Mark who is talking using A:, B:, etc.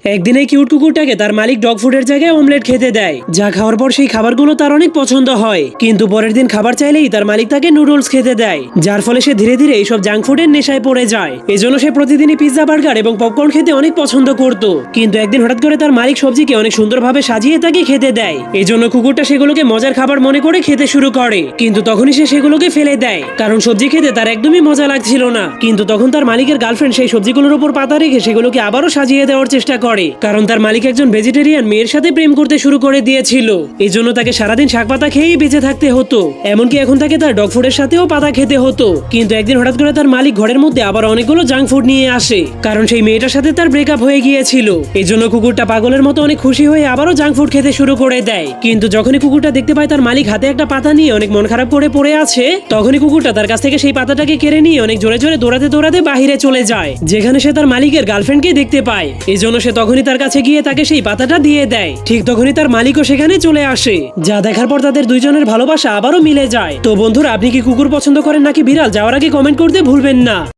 A: একদিন এই কিউট কুকুরটাকে তার মালিক ডগ ফুডের জায়গায় অমলেট খেতে দেয়, যা খাওয়ার পর সেই খাবারগুলো তার অনেক পছন্দ হয়। কিন্তু পরের দিন খাবার চাইলেই তার মালিক তাকে নুডলস খেতে দেয়, যার ফলে সে ধীরে ধীরে এইসব জাঙ্ক ফুডের নেশায় পড়ে যায়। এজন্য সে প্রতিদিনই পিৎজা, বার্গার এবং পপকর্ন খেতে অনেক পছন্দ করত। কিন্তু একদিন হঠাৎ করে তার মালিক সবজিকে অনেক সুন্দরভাবে সাজিয়ে তাকে খেতে দেয়। এজন্য কুকুরটা সেগুলোকে মজার খাবার মনে করে খেতে শুরু করে। কিন্তু তখনই সে সেগুলোকে ফেলে দেয়, কারণ সবজি খেতে তার একদমই মজা লাগছিল না। কিন্তু তখন তার মালিকের গার্লফ্রেন্ড সেই সবজিগুলোর উপর পাতা রেখে সেগুলোকে আবারও সাজিয়ে দেওয়ার চেষ্টা করে, কারণ তার মালিক একজন ভেজিটেরিয়ান মেয়ের সাথে প্রেম করতে শুরু করে দিয়েছিল। এই জন্য তাকে সারাদিন শাক পাতা খেয়েই বেঁচে থাকতে হতো। এমনকি এখন তাকে তার ডগ ফুডের সাথেও পাতা খেতে হতো। কিন্তু একদিন হঠাৎ করে তার মালিক ঘরের মধ্যে আবার অনেকগুলো জাঙ্ক ফুড নিয়ে আসে, কারণ সেই মেয়েটার সাথে তার ব্রেকআপ হয়ে গিয়েছিল। এই জন্য কুকুরটা পাগলের মতো অনেক খুশি হয়ে আবারও জাঙ্ক ফুড খেতে শুরু করে দেয়। কিন্তু যখনই কুকুরটা দেখতে পায় তার মালিক হাতে একটা পাতা নিয়ে অনেক মন খারাপ করে পড়ে আছে, তখনই কুকুরটা তার কাছ থেকে সেই পাতাটাকে কেড়ে নিয়ে অনেক জোরে জোরে দৌড়াতে দৌড়াতে বাহিরে চলে যায়, যেখানে সে তার মালিকের গার্লফ্রেন্ডকে দেখতে পায়। এই জন্য সে তখনই তার কাছে গিয়ে তাকে সেই পাতাটা দিয়ে দেয়। ঠিক তখনই তার মালিকও সেখানে চলে আসে, যা দেখার পর তাদের দুইজনের ভালোবাসা আবারও মিলে যায়। তো বন্ধুরা, আপনি কি কুকুর পছন্দ করেন নাকি বিড়াল? যাওয়ার আগে কমেন্ট করতে ভুলবেন না।